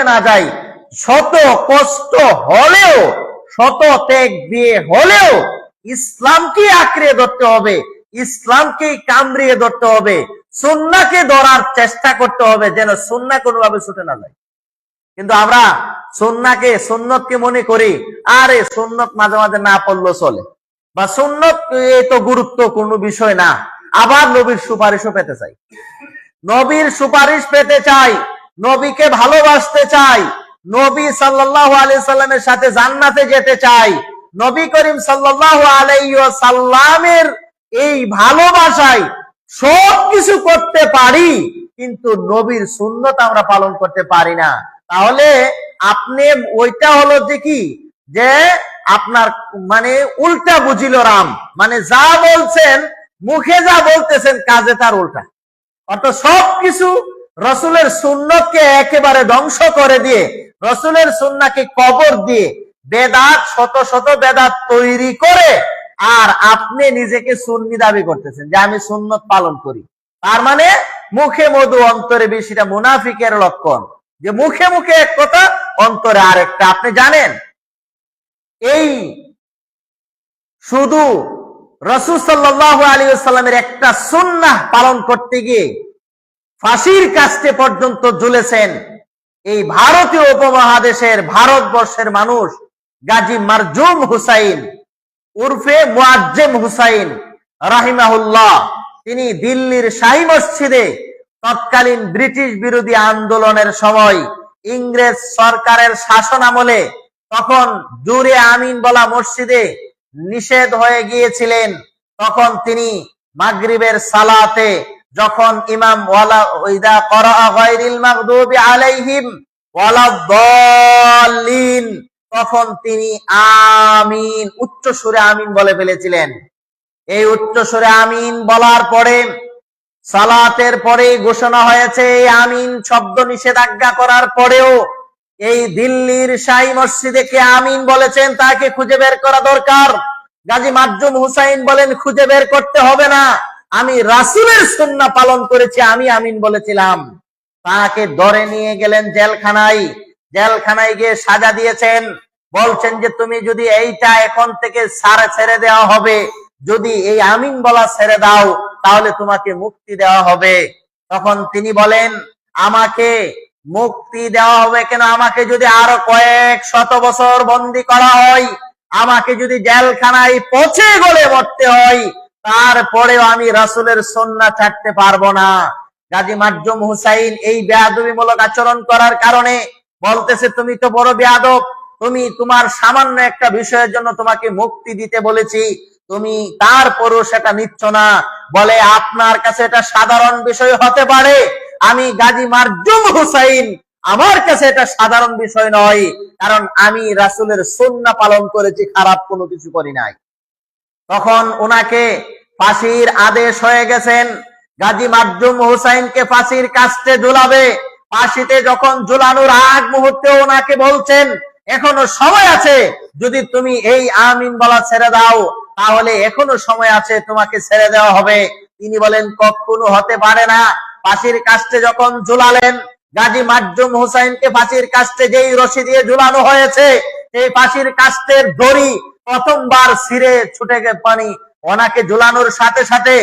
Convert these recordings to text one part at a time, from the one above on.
না যাই, শত কষ্ট হলেও, শত ত্যাগ দিয়ে হলেও ইসলামকে আঁকড়ে ধরতে হবে, ইসলামকে কামড়িয়ে ধরতে হবে, সুন্নাহকে ধরার চেষ্টা করতে হবে, যেন সুন্নাহ কোনোভাবে ছুটে না যায়। কিন্তু আমরা সুন্নাহকে, সুন্নতকে মনে করি আরে সুন্নত মাঝে মাঝে না পড়লেও চলে, বা সুন্নত এত গুরুত্বপূর্ণ বিষয় না। আবার নবীর সুপারিশও পেতে চাই, নবীর সুপারিশ পেতে চাই, নবীকে ভালোবাসতে চাই, নবী সাল্লাল্লাহু আলাইহি সাল্লামের সাথে জান্নাতে যেতে চাই। নবী করিম সাল্লাল্লাহু আলাইহি ওয়াসাল্লামের এই ভালোবাসায় সবকিছু করতে পারি, কিন্তু নবীর সুন্নত আমরা পালন করতে পারি না। তাহলে আপনি ওইটা হলো যে কি, যে আপনার মানে উল্টা বুঝিল রাম, মানে যা বলছেন মুখে, যা বলতেছেন কাজে তার উল্টা। অর্থাৎ সবকিছু রসুলের সুন্নতকে একেবারে ধ্বংস করে দিয়ে, রসুলের সুন্নাহকে কবর দিয়ে বেদাত, শত শত বেদাত তৈরি করে, আর আপনি নিজেকে সুন্নি দাবি করতেছেন যে আমি সুন্নত পালন করি। তার মানে মুখে মধু অন্তরে বেশিটা মুনাফিকের লক্ষণ, যে মুখে মুখে এক কথা অন্তরে আরেকটা। আপনি জানেন এই শুধু রাসূল সাল্লাল্লাহু আলাইহি ওয়াসাল্লামের একটা সুন্নাহ পালন করতে গিয়ে ফাঁসির কাস্টে পর্যন্ত ঝুলেছেন এই ভারতীয় উপমহাদেশের, ভারতবর্ষের মানুষ গাজী মারজুম হুসাইন উর্ফে মুআজ্জেম হুসাইন রাহিমাহুল্লাহ। তিনি দিল্লির শাহী মসজিদে তৎকালীন ব্রিটিশ বিরোধী আন্দোলনের সময়, ইংরেজ সরকারের শাসন আমলে, তখন জুরে আমিন বলা মসজিদে নিষেধ হয়ে গিয়েছিলেন। তখন তিনি মাগরিবের সালাতে যখন ইমাম ওয়ালা ইদা ক্বারা গায়রিল মাগদুবি আলাইহিম ওয়ালাদ-দাল্লিন, তখন তিনি আমিন, উচ্চ সুরে আমিন বলে ফেলেছিলেন। এই উচ্চ সুরে আমিন বলার পরে সালাতের পরে ঘোষণা হয়েছে, এই আমিন শব্দ নিষেধাজ্ঞা করার পরেও এই দিল্লির শাহী মসজিদে কে আমিন বলেছেন তাকে খুঁজে বের করা দরকার। গাজী মারজুম হুসাইন বলেন খুঁজে বের করতে হবে না, আমি রাসূলের সুন্নাহ পালন করেছি, আমি আমিন বলেছিলাম। তাকে ধরে নিয়ে গেলেন জেলখানায়, জেলখানায় গিয়ে সাজা দিয়েছেন, বলছেন যে তুমি যদি এইটা এখন থেকে ছেড়ে দেওয়া হবে, যদি এই আমিন বলা ছেড়ে দাও তাহলে তোমাকে মুক্তি দেওয়া হবে। তখন তিনি বলেন আমাকে মুক্তি দেওয়া হবে কেন, আমাকে যদি আরো কয়েক শত বছর বন্দী করা হয়, আমাকে যদি জেলখানায় পচে গলে মরতে হয়, তারপরেও আমি রাসূলের সুন্নাহ ছাড়তে পারবো না। গাজী মারজুম হুসাইন এই বেয়াদবিমূলক আচরণ করার কারণে বলতেছে তুমি তো বড় বেয়াদব, তুমি তোমার সামান্য একটা বিষয়ের জন্য তোমাকে মুক্তি দিতে বলেছি, তুমি তারপরও সেটা নিচ্ছ না। বলে আপনার কাছে এটা সাধারণ বিষয় হতে পারে, আমি গাজী মারজুম হুসাইন, আমার কাছে এটা সাধারণ বিষয় নয়, কারণ আমি রাসূলের সুন্নাহ পালন করেছি, খারাপ কোনো কিছু করি নাই। তখন ওনাকে ফাঁসির আদেশ হয়ে গেছেন, গাজী মারজুম হুসাইনকে ফাঁসির কাস্টে ঝুলাবে। ফাঁসিতে যখন ঝুলানোর আগ মুহূর্তে ওনাকে বলছেন এখনো সময় আছে, যদি তুমি এই আমিন বলা ছেড়ে দাও তাহলে এখনো সময় আছে, তোমাকে ছেড়ে দেওয়া হবে। তিনি বলেন কখনো হতে পারে না। ফাঁসির কাস্টে যখন ঝুলালেন গাজী মারজুম হুসাইনকে, ফাঁসির কাস্টে যেই রশি দিয়ে ঝুলানো হয়েছে, এই ফাঁসির কাস্টের দড়ি প্রথমবার ছিঁড়ে ছুটে গেছে পানি, ওনাকে ঝুলানোর সাথে সাথে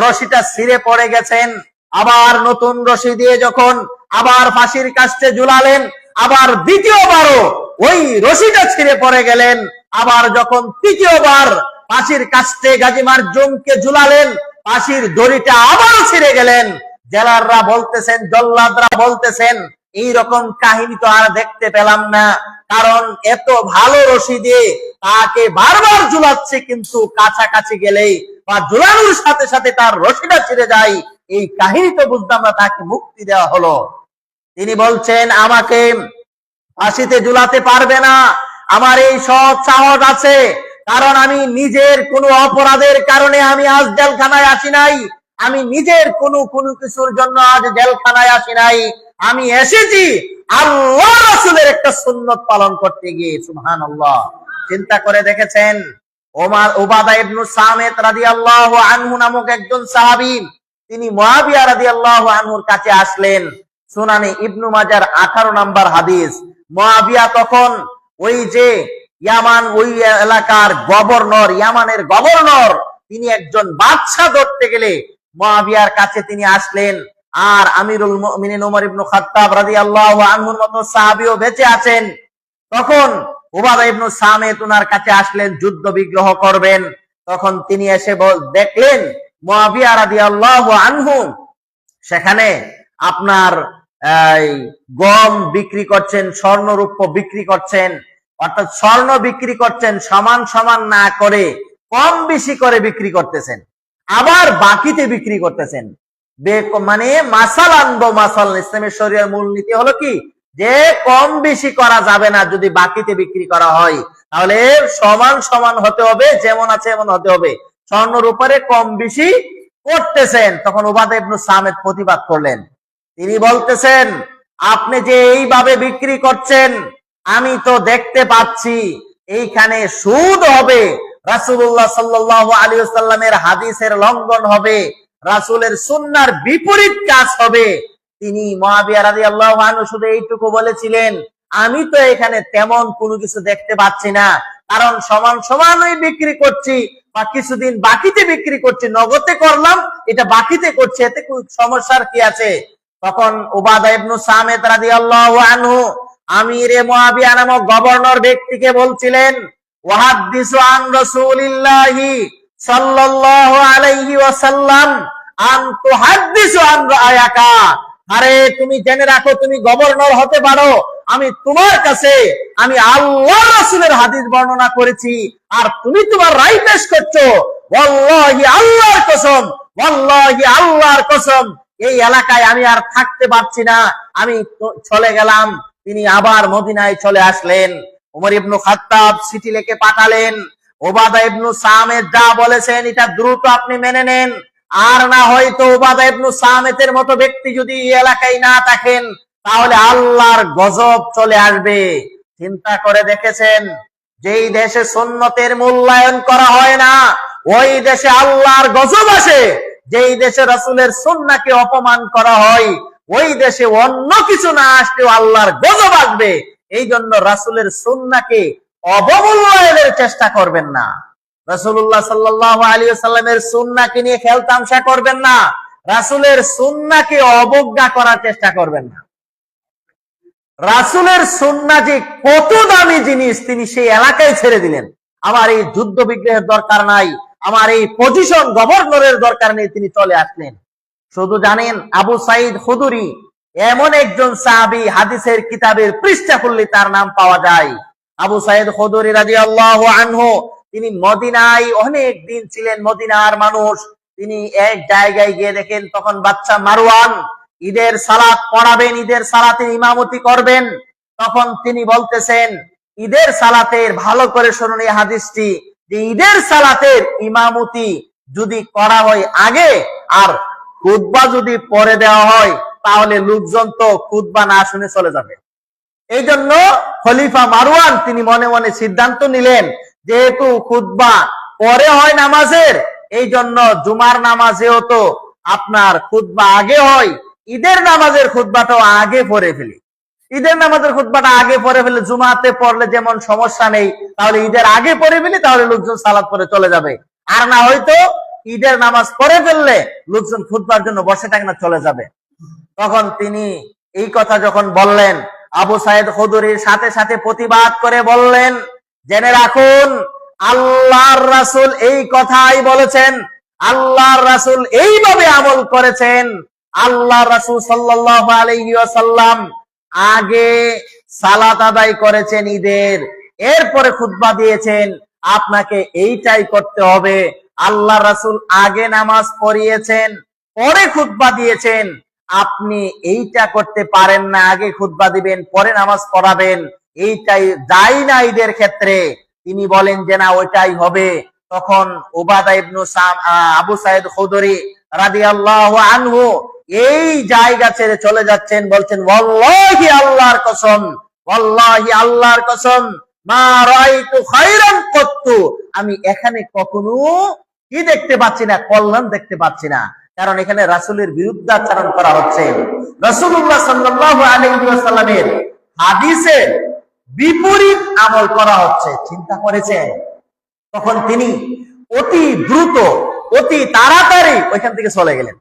রশিটা ছিঁড়ে পড়ে গেছেন। আবার নতুন রশি দিয়ে যখন আবার ফাঁসির কাস্টে ঝুলালেন, আবার দ্বিতীয়বারও ওই রশিটা ছিঁড়ে পড়ে গেলেন। আবার যখন তৃতীয়বার ফাঁসির কাস্টে গাজী মারজুমকে ঝুলালেন, ফাঁসির দড়িটা আবারও ছিঁড়ে গেলেন। জেলাররা বলতেছেন, জল্লাদরা বলতেছেন এইরকম কাহিনী তো আর দেখতে পেলাম না, কারণ এত ভালো রশি দিয়ে তাকে বারবার ঝুলাচ্ছে, কিন্তু কাছাকাছি গেলেই বা ঝুলানোর সাথে সাথে তার রশিটা ছিঁড়ে যায়, এই কাহিনী তো বুঝতাম না, তাকে মুক্তি দেওয়া হলো। তিনি বলছেন আমাকে ফাঁসিতে ঝুলাতে পারবে না, আমার এই সৎ সাহস আছে, কারণ আমি নিজের কোনো অপরাধের কারণে আমি আজ জেলখানায় আসি নাই, আমি নিজের কোনো কিছুর জন্য আজ জেলখানায় আসি নাই, আমি এসেছি আল্লাহ রাসূলের একটা সুন্নাত পালন করতে গিয়ে। সুবহানাল্লাহ। চিন্তা করে দেখেছেন ওমর উবাদা ইবনে সামিত রাদিয়াল্লাহু আনহু নামক একজন সাহাবী, তিনি মুআবিয়া রাদিয়াল্লাহু আনহুর কাছে আসলেন, সুনানে ইবনু মাজার 18 নম্বর হাদিস। মুআবিয়া তখন ওই যে ইয়ামান, ওই এলাকার গভর্নর, ইয়ামানের গভর্নর, তিনি একজন বাদশা ধরতে গেলে মুআবিয়ার কাছে তিনি আসলেন। আর আমিরুল মুমিনিন ওমর ইবনে খাত্তাব রাদিয়াল্লাহু আনহুর মতো সাহাবীও বেঁচে আছেন। তখন উবাদা ইবনে সামিত উনার কাছে আসলেন, যুদ্ধ বিগ্রহ করবেন। তখন তিনি এসে দেখলেন মুআবিয়া রাদিয়াল্লাহু আনহু সেখানে আপনার গম বিক্রি করছেন, স্বর্ণরূপ্য বিক্রি করছেন, অর্থাৎ স্বর্ণ বিক্রি করছেন সমান সমান না করে কম বেশি করে বিক্রি করতেছেন, আবার বাকিতে বিক্রি করতেছেন। মানে মাসাল আনবো মাসাল, ইসলামের শরীয়তের মূলনীতি হলো কি, যে কম বেশি করা যাবে না। যদি বাকিতে বিক্রি করা হয় তাহলে সমান সমান হতে হবে, যেমন আছে এমন হতে হবে। স্বর্ণের উপরে কম বেশি করতেছেন। তখন উবাদা ইবনে সামিত প্রতিবাদ করলেন। তিনি বলতেছেন, আপনি যে এইভাবে বিক্রি করছেন, আমি তো দেখতে পাচ্ছি এইখানে সুদ হবে, রাসূলুল্লাহ সাল্লাল্লাহু আলাইহি ওয়াসাল্লামের হাদিসের লঙ্ঘন হবে, রাসূলের সুন্নাহর বিপরীত কাজ হবে। তিনি মুআবিয়া রাদিয়াল্লাহু আনহু শুধু এইটুকু বলেছিলেন, আমি তো এখানে তেমন কোনো কিছু দেখতে পাচ্ছি না, কারণ সমান সমানই বিক্রি করছি, বা কিছুদিন বাকিতে বিক্রি করছি, নগদে করলাম, এটা বাকিতে করছি, এতে কোনো সমস্যার কি আছে? তখন উবাদা ইবনে সামিত রাদিয়াল্লাহু আনহু আমিরে মুআবিয়া নামক গভর্নর ব্যক্তিকে বলছিলেন, ওয়াহাদিসু আন রাসূলিল্লাহি সাল্লাল্লাহু আলাইহি ওয়াসাল্লাম আন তুহাদ্দিসু আন রায়াকা। আরে তুমি জেনে রাখো, তুমি গভর্নর হতে পারো, আমি তোমার কাছে আমি আল্লাহর রাসূলের হাদিস বর্ণনা করেছি, আর তুমি তোমার রায় পেশ করছো। ওয়াল্লাহি আল্লাহর কসম, ওয়াল্লাহি আল্লাহর কসম, এই এলাকায় আমি আর থাকতে পারছি না, আমি চলে গেলাম। তিনি আবার মদিনায় চলে আসলেন। ওমর ইবনে খাত্তাব চিঠি লিখে পাঠালেন, উবাদা ইবনে সামিত যা বলেছেন এটা দ্রুত আপনি মেনে নেন, আর না হয়তো উবাদা ইবনে সামিতের মতো ব্যক্তি যদি এই এলাকায় না থাকেন তাহলে আল্লাহর গজব চলে আসবে। চিন্তা করে দেখেছেন, যেই দেশে সুন্নতের মূল্যায়ন করা হয় না ওই দেশে আল্লাহর গজব আসে। যেই দেশে রাসূলের সুন্নাহকে অপমান করা হয় ওই দেশে অন্য কিছু না আসলেও আল্লাহর গজব আসবে। এই জন্য রাসূলের সুন্নাহকে অবমূল্যায়নের চেষ্টা করবেন না। রাসূলুল্লাহ সাল্লাল্লাহু আলাইহি ওয়াসাল্লামের সুন্নাহকে নিয়ে খেলতামশা করবেন না। রাসূলের সুন্নাহকে অবজ্ঞা করার চেষ্টা করবেন না। রাসূলের সুন্নাহ যে কত দামি জিনিস, তিনি সেই এলাকায় ছেড়ে দিলেন। আমার এই যুদ্ধ বিগ্রহের দরকার নাই, আমার এই পজিশন গভর্নরের দরকার নেই, তিনি চলে আসলেন। শুধু জানেন, আবু সাঈদ খুদরি এমন একজন সাহাবী, হাদিসের কিতাবের পৃষ্ঠা খুললে তার নাম পাওয়া যায়। আবু সাঈদ খুদরি রাদিয়াল্লাহু আনহু তিনি মদিনায় অনেক দিন ছিলেন, মদিনার মানুষ। তিনি এক জায়গায় গিয়ে দেখেন তখন বাচ্চা মারওয়ান ঈদের সালাত পড়াবেন, ঈদের সালাতের ইমামতি করবেন। তখন তিনি বলতেছেন, ঈদের সালাতের, ভালো করে শুনুন এই হাদিসটি, যে ঈদের সালাতের ইমামতি যদি করা হয় আগে আর খুতবা যদি পরে দেওয়া হয় তাহলে লোকজন তো খুতবা না শুনে চলে যাবে। এই জন্য খলিফা মারওয়ান তিনি মনে মনে সিদ্ধান্ত নিলেন, যেহেতু খুতবা পরে হয় নামাজের, এই জন্য জুমার নামাজেও তো আপনার খুতবা আগে হয়, ঈদের নামাজের খুতবাটাও আগে পড়ে ফেলি। ঈদের নামাজের খুতবাটা আগে পড়ে ফেলে, জুমাতে পড়লে যেমন সমস্যা নেই, তাহলে ঈদের আগে পড়ে ফেলি, তাহলে লোকজন সালাত পড়ে চলে যাবে। আর না হয়তো ঈদের নামাজ পড়ে ফেললে লোকজন খুতবার জন্য বসে থাকে না, চলে যাবে। তখন তিনি এই কথা যখন বললেন, আবু সাঈদ খুদরির সাথে সাথে প্রতিবাদ করে বললেন, জেনে রাখুন আল্লাহর রাসূল এই কথাই বলেছেন, আল্লাহর রাসূল এইভাবে আমল করেছেন। আল্লাহর রাসূল সাল্লাল্লাহু আলাইহি ওয়াসাল্লাম আগে সালাত আদায় করেছেন ঈদের, এরপরে খুতবা দিয়েছেন। আপনাকে এইটাই করতে হবে। আল্লাহর রাসূল আগে নামাজ পড়িয়েছেন, পরে খুতবা দিয়েছেন, আপনি এইটা করতে পারেন না, আগে খুতবা দিবেন পরে নামাজ পড়াবেন, এইটাই যায় না ঈদের ক্ষেত্রে। তিনি বলেন যে না, ওইটাই হবে। তখন উবাদা ইবনে আবু সাঈদ খুদরি রাদিয়াল্লাহু আনহু এই জায়গা ছেড়ে চলে যাচ্ছেন, বলছেন, ওয়াল্লাহি আল্লাহর কসম, ওয়াল্লাহি আল্লাহর কসম, মা রাআইতু খায়রান কত্তু, আমি এখানে কখনো কি দেখতে পাচ্ছি না, কল্যাণ দেখতে পাচ্ছি না। কারণ এখানে রাসূলের বিরুদ্ধাচরণ করা হচ্ছে। রাসূলুল্লাহ সাল্লাল্লাহু আলাইহি ওয়াসাল্লামের হাদিসের বিপরীত আমল করা হচ্ছে। চিন্তা করেছেন? তখন তিনি অতি দ্রুত, অতি তাড়াতাড়ি ওইখান থেকে চলে গেলেন,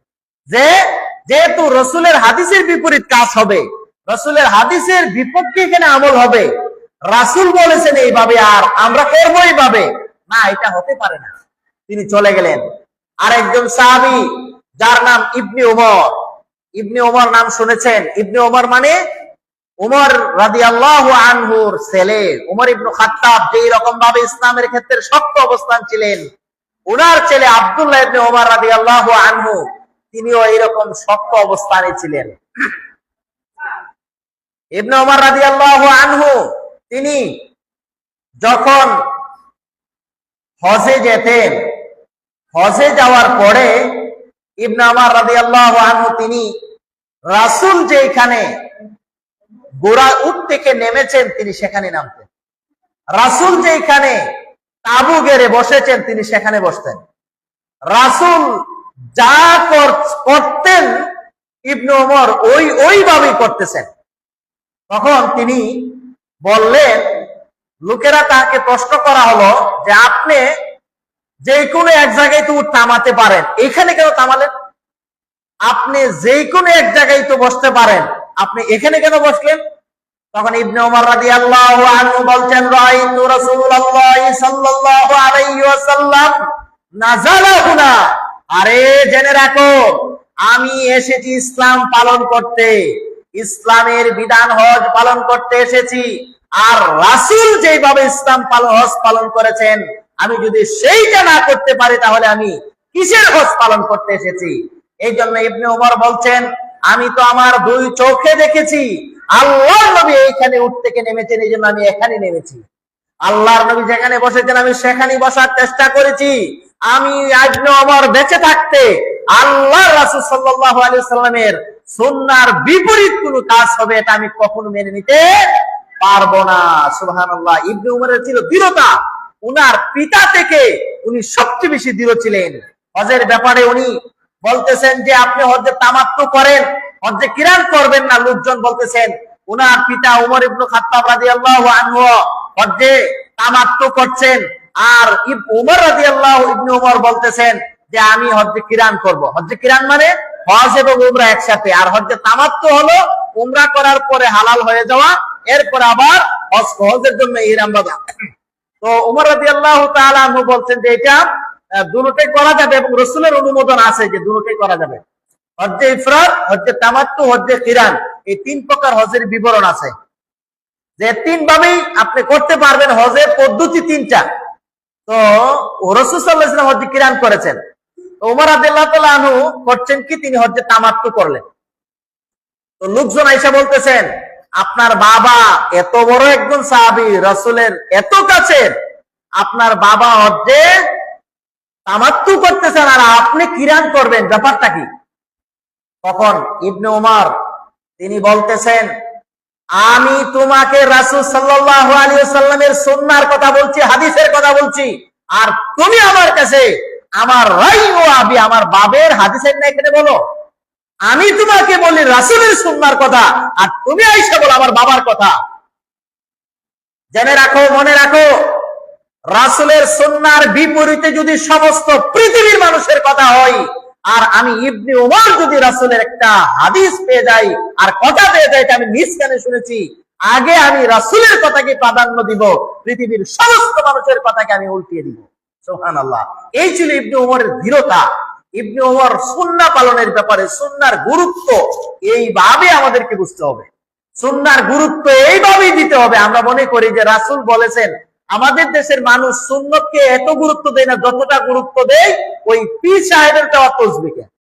যেহেতু রাসূলের হাদিসের বিপরীত কাজ হবে, রাসূলের হাদিসের বিপক্ষে এখানে আমল হবে, রাসূল বলেছেন এইভাবে আর আমরা করবো এইভাবে, না, এটা হতে পারে না। তিনি চলে গেলেন। আরেকজন সাহাবী যার নাম ইবনে ওমর, ইবনে ওমর নাম শুনেছেন? ইবনে ওমর মানে উমর রাদিয়াল্লাহু আনহুর ছেলে, উমর ইবনে খাত্তাব যেই রকম ভাবে ইসলামের ক্ষেত্রে শক্ত অবস্থান ছিলেন, ওনার ছেলে আব্দুল্লাহ ইবনে ওমর রাদিয়াল্লাহু আনহু তিনিও এইরকম শক্ত অবস্থানে ছিলেন। ইবনে ওমর রাদিয়াল্লাহু আনহু তিনি যখন হজে যেতেন, হজে যাওয়ার পরে ইবনে ওমর রাদিয়াল্লাহু আনহু তিনি রাসূল যেখানে ঘোড়া উট থেকে নেমেছেন তিনি সেখানে নামতেন, রাসূল যেখানে তাবু গেড়ে বসেছেন তিনি সেখানে বসতেন, রাসূল যা করতেন ইবনে ওমর ওইভাবেই করতেছেন। তখন তিনি বললেন, লোকেরা তাকে প্রশ্ন করা হলো যে আপনি যে কোনো এক জায়গায় তো উট থামাতে পারেন, এখানে কেন থামালেন? আপনি যে কোনো এক জায়গায় তো বসতে পারেন, আপনি এখানে কেন বসলেন? তখন ইবনে ওমর রাদিয়াল্লাহু আনহু বলছেন, রাআইতু রাসূলুল্লাহ সাল্লাল্লাহু আলাইহি ওয়াসাল্লাম নাযালা হুনা। আরে জেনে রাখো, আমি এসেছি ইসলাম পালন করতে, ইসলামের বিধান হজ পালন করতে এসেছি। আর রাসূল যেভাবে ইসলাম হজ পালন করেছেন, আমি যদি সেইটা না করতে পারি তাহলে আমি কিসের হজ পালন করতে এসেছি? এই জন্য ইবনে ওমর বলছেন, আমি তো আমার দুই চোখে দেখেছি আল্লাহর নবী এইখানে উঠ থেকে নেমেছেন, এই জন্য আমি এখানে নেমেছি। আল্লাহর নবী যেখানে বসেছেন আমি সেখানে বসার চেষ্টা করেছি। আমি ইবনে ওমর বেঁচে থাকতে আল্লাহর রাসূল সাল্লাল্লাহু আলাইহি ওয়াসাল্লামের সুন্নাহর বিপরীত কোনো কাজ হবে এটা আমি কখনো মেনে নিতে পারবো না। সুবহানাল্লাহ। ইবনে ওমরের ছিল দৃঢ়তা, উনার পিতা থেকে উনি সবচেয়ে বেশি দৃঢ় ছিলেন। হজের ব্যাপারে উনি বলতেছেন যে আপনি হজ্জে তামাত্তু করেন, হজ্জে কিরান করবেন না। লোকজন বলতেছেন উনার পিতা উমর ইবনে খাত্তাব রাদিয়াল্লাহু আনহু হজ্জে তামাত্তু করছেন, আর উমর রাদিয়াল্লাহু ইবনে উমর বলতেছেন যে আমি হজ্জে কিরান করব। হজ্জে কিরান মানে হজ এবং উমরা একসাথে, আর হজ্জে তামাত্তু হলো উমরা করার পরে হালাল হয়ে যাওয়া, এরপর আবার হজের জন্য ইহরাম বাঁধা। তো উমর রাদিয়াল্লাহু তাআলা আনহু বলছেন যে এটা দুটোই করা যাবে এবং রাসূলের অনুমোদন আছে যে দুটোই করা যাবে। হজ্জে ইফরাদ, হজ্জে তামাত্তু, হজ্জে কিরান, এই তিন প্রকার হজের বিবরণ আছে, যে তিন ভাবেই আপনি করতে পারবেন। হজের পদ্ধতি তিনটা। তো রাসূল সাল্লাল্লাহু আলাইহি ওয়াসাল্লাম হজ্জে কিরান করেছেন, ওমর রাদিয়াল্লাহু তাআলা আনহু করছেন কি, তিনি হজ্জে তামাত্তু করলেন। তো লোকজন আয়েশা বলতেছেন, আপনার বাবা এত বড় একজন সাহাবী, রাসূলের এত কাছের, আপনার বাবা হজ্জে তামাত্তু করতেছেন আর আপনি কিরান করবেন, ব্যাপারটা কি? তখন ইবনে ওমর তিনি বলতেছেন, আমি তোমাকে রাসূল সাল্লাল্লাহু আলাইহি ওয়াসাল্লামের সুন্নাহর কথা বলছি, হাদিসের কথা বলছি, আর তুমি আমার কাছে আমার রাই ও আবি, আমার বাবার হাদিসের না এখানে বলো। আমি তোমাকে বলি রাসূলের সুন্নাহর কথা, আর তুমি আয়েশা বলো আমার বাবার কথা। জেনে রাখো, মনে রাখো, রাসূলের সুন্নাহর বিপরীতে যদি সমস্ত পৃথিবীর মানুষের কথা হয়, আর আমি ইবনে ওমর যদি রাসূলের একটা হাদিস পেয়ে যাই আর কথা পেয়ে যাই, এটা আমি নিজ কানে শুনেছি, আগে আমি রাসূলের কথাকে প্রাধান্য দিব, পৃথিবীর সমস্ত মানুষের কথাকে আমি উল্টিয়ে দিব। সুবহানাল্লাহ। এই ছিল ইবনে ওমরের দৃঢ়তা। ইবনে ওমর সুন্নাহ পালনের ব্যাপারে সুন্নাহর গুরুত্ব এইভাবে আমাদেরকে বুঝতে হবে, সুন্নাহর গুরুত্ব এইভাবেই দিতে হবে। আমরা মনে করি যে রাসূল বলেছেন, আমাদের দেশের মানুষ সুন্নতকে এত গুরুত্ব দেয় না, যতটা গুরুত্ব দেয় ওই পীর সাহেবের দেওয়া তসবিহকে।